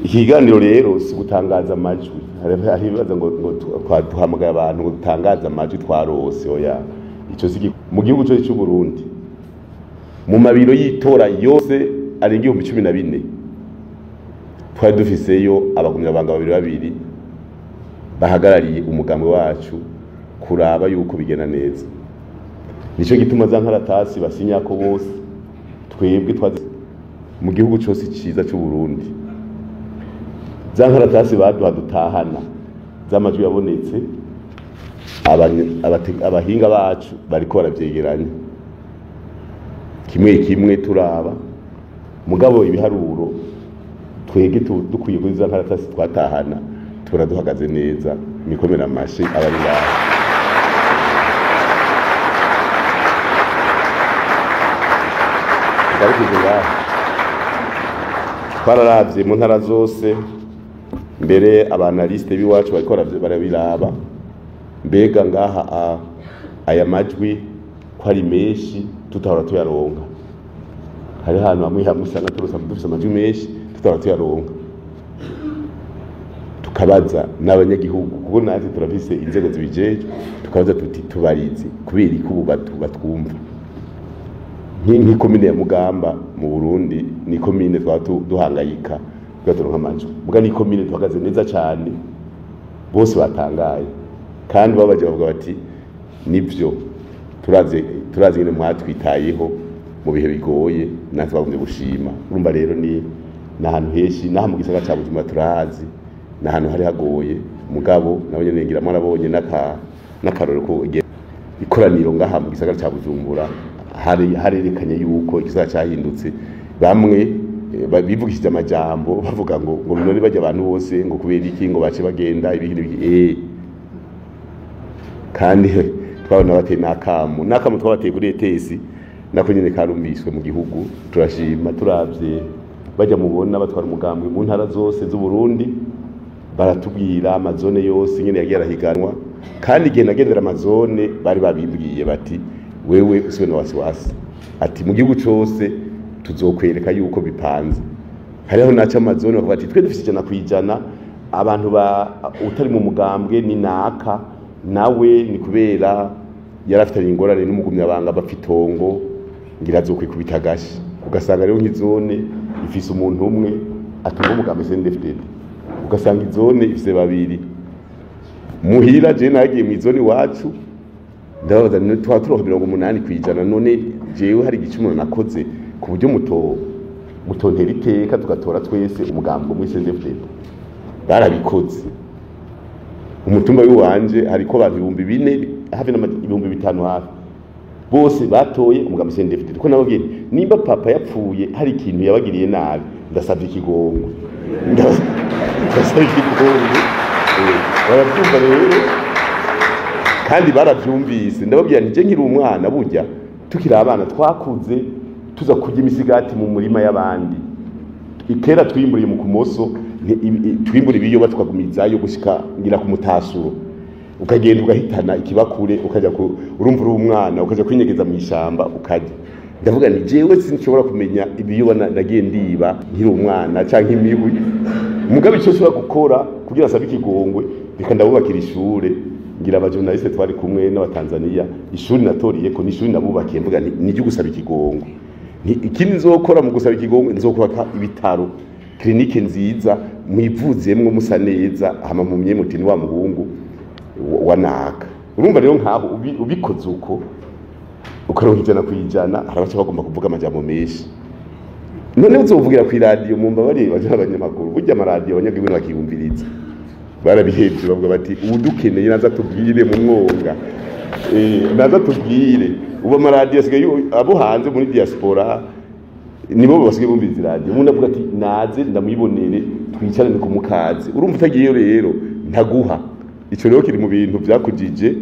ikiganiro rero si gutangaza amajwi, hari ibibazo ngo twaduhamagaye abantu ngo dutangaza amajwi twarose. Oya, ico si mu gihugu cyo cy'u Burundi mu mabiro y'itora yose ari 1014 twari dufiseyo abagumyabanga babiri bahagarariye umugambi wacu kuraba yuko bigena neza. Nico gituma za nkaratasi basinya ko bose twebwe twazi mu gihugu cyose ciza cy'u Burundi za nkaratasi baduha dutahana z'amajwi yabonetse. Abahinga bacu bariko baravyegeranya kimwe turaba mugabo ibiharuro twege dukwiye kuri za nkaratasi twatahana turaduhagaze neza. Mikomera amashi abari ngaho. Twararavye mu ntara zose, mbere abanaliste biwacu bariko barabiraba mbega ngaha aya majwi ko ari menshi tutahora tuyaronka. Hari hantu hamwe hamusanga dufise amajwi menshi tutahora tuyaronka, tukabaza n'abanyagihugu kuko natwe turafise inzego zibijeje, tukabaza tuti tubarizi kubera iki ubu batwumva. Nk'ikomine ya Mugamba mu Burundi ni komine duhangayika tugatonka amajwi, muga ni komine tuhagaze neza cyane, bose batangaye kandi babaje bavuga bati nivyo turazi nyine mwatwitayeho mu bihe bigoye natwe bagumye gushima. Urumva rero ni nahantu heshi naha mu gisagara ca Bujumbura turazi nahantu hari hagoye, mugabo nabonye nengira mwarabonye n'akaroro ko ikoraniro ngaha mu gisagara ca Bujumbura harerekanye yuko igisagara cyahindutse. Bamwe bivugishije amajambo bavuga ngo none bajya abantu bose ngo kubera iki ngo bace bagenda ibintu kandi twabona bateye nakamu twabateye kuri ETS nako nyene karumbiswe mu gihugu. Turashima turavye bajya mubona batwara umugambwe mu ntara zose z'u Burundi, baratubwira amazone yose nyene yagiye arahiganwa, kandi igihe nagendera amazone bari babimbwiye bati wewe usiwe na wasiwasi, ati mu gihugu cyose tuzokwereka yuko bipanze. Hariho naca amazone bavuga ati twe dufise 100% abantu utari mu mugambwe ni naka nawe ni kubera yarafitanye ingorane n'umugumyabanga bafitongo ngira azokwikubita gashi. Ugasanga rero nk'izone ifise umuntu umwe atunga umugambi CNDD-FDD, ugasanga izone ifise babiri. Muhira je nagiye mu izone wacu ndabaza ni twaturoho 80%, none jewe hari igicumuro nakoze ku buryo mutontera iteka tugatora twese umugambo muri CNDD-FDD. Barabikoze umutumba w'iwanje hariko abantu 4,000 hafi na 5,000 hafi bose batoye umugambi CNDD-FDD. Ko nababwiye nimba papa yapfuye hari ikintu yabagiriye nabi ndasavye ikigongo, ndasavye ikigongo. Barabyumva rero kandi baravyumvise. Ndababwira nti je nkiri umwana burya tukiri abana twakuze tuza kurya imisigati mu murima y'abandi. Ikera twimburiye mu kumoso twimbura ibiyo batwagumizayo gushika ngira ku mutasuro, ukagenda ugahitana ikibakure ukaja urumva uri umwana ukaja kwinyegeza mu ishamba ukajya. Ndavuga nti jewe sinshobora kumenya ibiyo nagiye ndiba nkiri umwana canke imihwi, mugabe ico shobora gukora kugira asabe ikigongwe reka ndabubakira ishure. Ngira abajournaliste twari kumwe n'abatanzania, ishuri natoriye ko n'ishuri nabubakiye, mvuga ni ryo gusaba ikigongo. Ikindi nzokora mu gusaba ikigongo nzokubaka ibitaro, clinique nziza mwivuzemwe musa neza, hama mu myemuti ni wa muhungu wanaka. Urumva rero nkaho ubikoze uko ukaronka 100%, harabaca bagomba kuvuga amajambo menshi. None uzovugira ku radio mu mbabare baje abanyamakuru, burya amaradio abanyagihugu bakiyumviriza barabihebye bavuga bati udukeneye naza tubwire mu mwonga, naza tubwire. Ubu amaradio asigaye abo hanze muri diaspora nibo basigaye bumviriza radio. Umuntu avuga ati naze ndamwibonere twicarane ku mukazi. Urumva utagiye rero ntaguha. Ico rero kiri mu bintu byakujije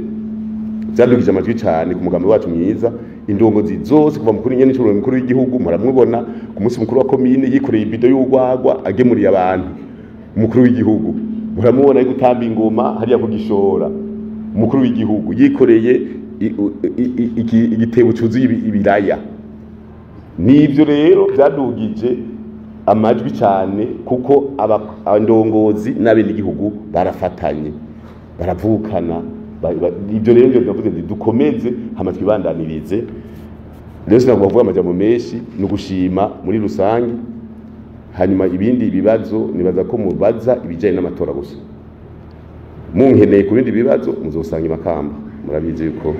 byadugije amajwi cyane ku mugambi wacu mwiza. Indongozi zose kuva mukuru nyene n'icuro mukuru w'igihugu muramubona ku munsi mukuru wa komine yikoreye ibido y'ugwagwa agemuriye abantu. Umukuru w'igihugu muramubona ari gutamba ingoma hariya ku Gishora. Umukuru w'igihugu yikoreye igitebo cyuzuye ibiraya. Nivyo rero byadugije amajwi cyane kuko abandongozi n'abenegihugu barafatanye baravukana ibyo rero byo ndavuze ndi dukomeze hama twibandanirize rero sinakuvuga amajambo menshi no gushima muri rusange hanyuma ibindi bibazo nibaza ko mubaza ibijyanye n'amatora gusa munkeneye ku bindi bibazo muzosanga imakamba murabizi yuko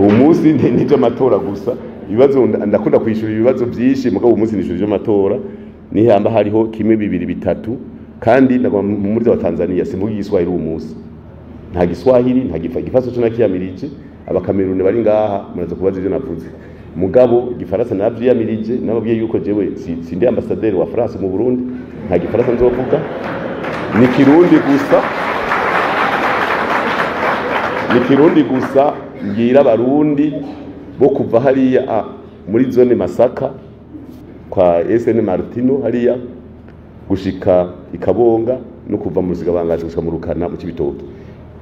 uwo munsi n'ibyo amatora gusa ibibazo ndakunda kwishura ibibazo byinshi mugabo uwo munsi nishurije amatora nihamba hariho kimwe bibiri bitatu kandi muri wa Tanzania simvuga igiswahili uwo munsi nta giswahili nta gifaso cyo nakiyamirije abakameruni bari ngaha muraza kubaza ivyo navuze mugabo igifaransa navyiyamirije nababwiye yuko jewe sindi ambassadeur wa France mu Burundi nta gifaransa nzovuga ni kirundi gusa ngira abarundi bo kuva hariya muri zone Masaka kwa SN Martino hariya gushika ikabonga no kuva mu Rusigabangaje gushika mu Rukana mu Cibitoke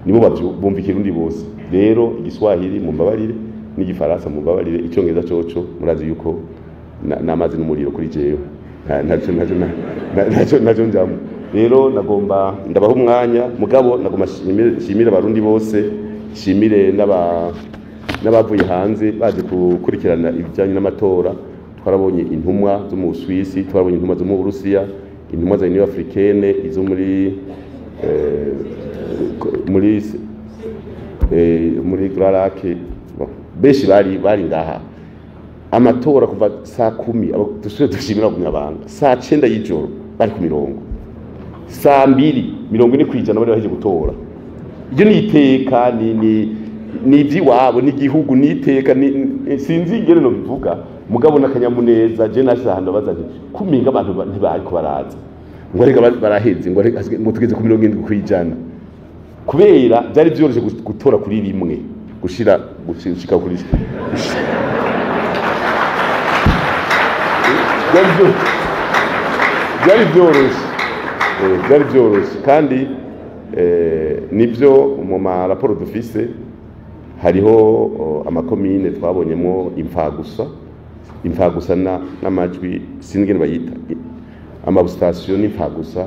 nibo bumva ikirundi bose rero igiswahili mumbabarire n'igifaransa mumbabarire icyongereza coco murazi yuko namazi n'umuriro kuri jewe naco njamo rero nagomba ndabaho umwanya mugabo nagomba shimira abarundi bose shimire n'abavuye hanze baje gukurikirana ibijyanye n'amatora twarabonye intumwa zo mu Suisse twarabonye intumwa zo mu Burusiya intumwa za Union Africaine izo muri Grarake beshi bari ngaha amatora kuva saa 10 dusubire dushimira kunyabanga saa 9 y'ijoro bari ku mirongo saa 2 kwijana bari baje gutora ibyo niteka ni iby'iwabo n'igihugu niteka sinzi ingene no bivuga mugabo n'akanyamuneza je nashahanda bazaje kuminga abantu ntibari ko baraza ngo arega baraheze ngo tugeze ku 70 kwijana kubera byari byoroshye gutora kuri rimwe gushika kuri byari byoroshye kandi nibyo mu maraporo dufise hariho amakomine twabonyemo imfagusa n'amajwi sinigene bayita amabustation n'imfagusa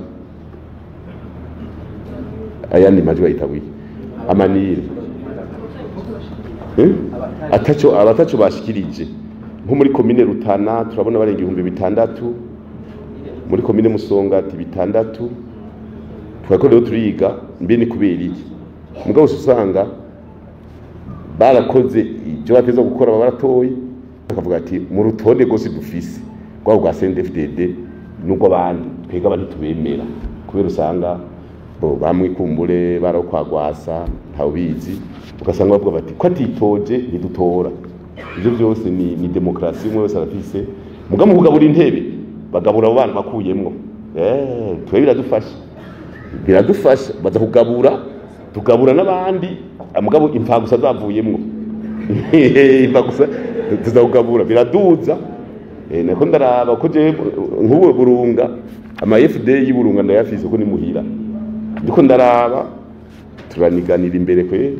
ayandi majwi bayita amanire abataco bashikirije nko muri komine Rutana turabona barenga 6,000 muri komine Musongati 6 twako rero turiga mbe ni kubera iki mugabo usanga barakoze ibyo bateza gukora baratoye bakavuga ati mu rutonde gose dufise kwa bwa CNDD-FDD nuko bandi twega bari tubemera kubera usanga bamwe kumbure barakwagwasa ntawubizi ugasanga bavuga bati ko atitoje ntidutora ibyo byose ni demokrasi umwe wese arafise mugabo kugabura intebe bagabura abo bana bakuyemwo twe biradufasha baza tugabura n'abandi mugabo imfagusa zavuyemwo imfagusa tuzagabura biraduza nako ndaraba ko je nk'ubu Burunga ama FD y'Iburunga ndayafise ko ni muhira ndiko ndaraba turaniganira imbere kwe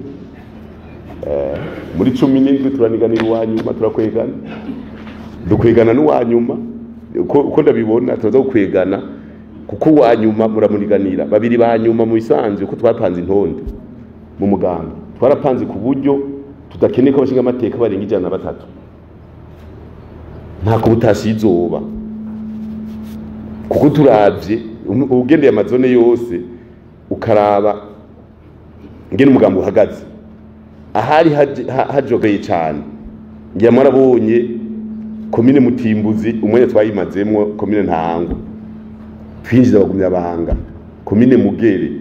muri 17 turaniganira uwanyuma dukwegana n'uwanyuma uko ndabibona turaza gukwegana kuko uwanyuma muramuniganira babiri banyuma mu bisanzwe uko twapanze intonde mu muganga twarapanze ku buryo tudakeneye ko abashinga amateka barenga 103 ntako butasizoba kuko turavye ugendeye amazone yose ukaraba ngene umugambo uhagaze ahari hajogeye cyane ngiye marabonye komine Mutimbuzi umwe twayimazemwo komine Ntango twinjiza bagumya bahanga komine Mugere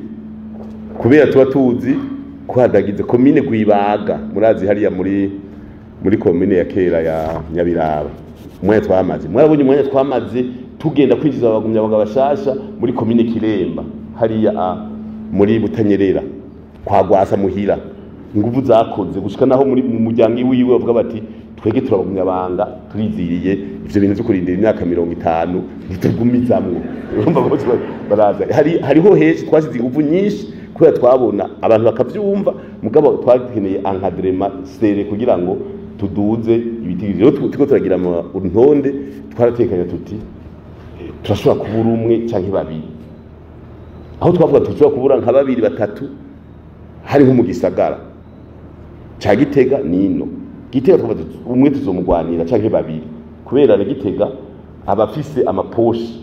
kubera tuba tuzi kwadagize komine Gwibaga murazi hariya muri komine ya kera ya Nyabiraba umwe twamaze mwarabonye umwe twamaze tugenda kwinjiza bagumya bashasha muri komine Kiremba hariya muri Butanyerera kwa Gwasa muhira inguvu zakoze gushika naho muri mu muryango wiwe bavuga bati twege turabumya banga turiziriye ivyo bintu byo kurindira imyaka 50 ntitugumizamwe urumva ko baraza hariho hese twasize inguvu nyinshi kubera twabona abantu bakavyumva mugabo twakeneye encadrement sere kugira ngo tuduze ibiti rero tuko turagira mu ntonde twaratekanya tuti turashobora kubura umwe canke babiri, aho twavuga tushobora kubura nka babiri batatu hari nko mu gisagara ca Gitega nino. Gitega twavuga umwe tuzomugwanira canke babiri, kubera Gitega abafise amaposhe,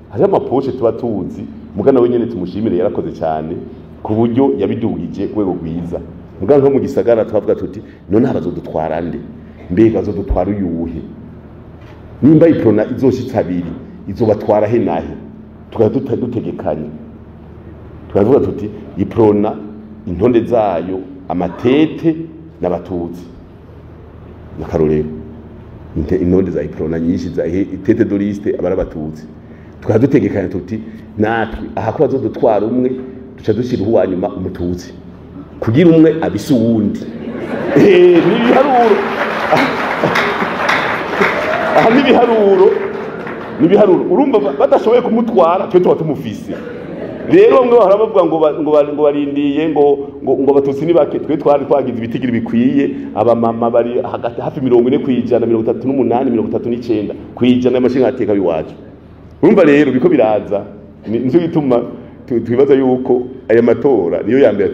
hari amaposhe tuba tuzi, mugana we nyene tumushimire yarakoze cyane ku buryo yabidugije kwego gwiza. Mugana nko mu gisagara twavuga tuti none abazodutwara nde, mbega azodutwara uyuhe, nimba iprona izoshitsa abiri izobatwara he nahe, tukaduta dutegekanye tukavuga tuti iprona intonde zayo amatete n'abatutsi nakarorero intonde za iprona nyinshi za itete de liste abarabatutsi, tukadutegekanye tuti natwe aha ko bazodutwara umwe duca dushira uwanyuma umututsi kugira umwe abise uwundi nibiharuro urumva badashoboye kumutwara twe tuba tumufise. Rero bamwe bahora bavuga ngo barindiye ngo batutsi ni bake, twe twari twagize ibitigiri bikwiye, abamama bari hagati hafi 40%, 38, 39 kwijana y'amashinga ateka biwacu. Urumva rero biko biraza, nico gituma twibaza yuko aya matora niyo ya mbere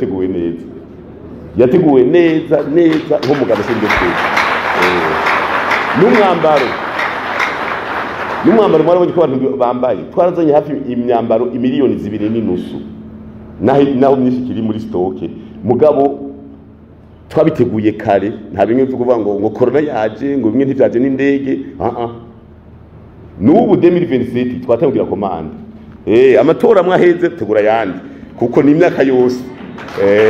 yateguwe neza nko mugabo sinde twe. N'umwambaro mwarabonye ko abantu bambaye, twarazanye hafi imyambaro 2.5 miliyoni naho myinshi kiri muri stoke, mugabo twabiteguye kare, nta bimwe byo kuvuga ngo corona yaje ngo bimwe ntivyaje n'indege. N'ubu 2027 twatangira komande, amatora mwaheze tegura yandi kuko ni imyaka yose,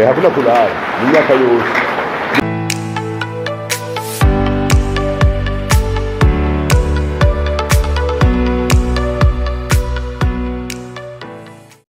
hakuna kulala, ni imyaka yose.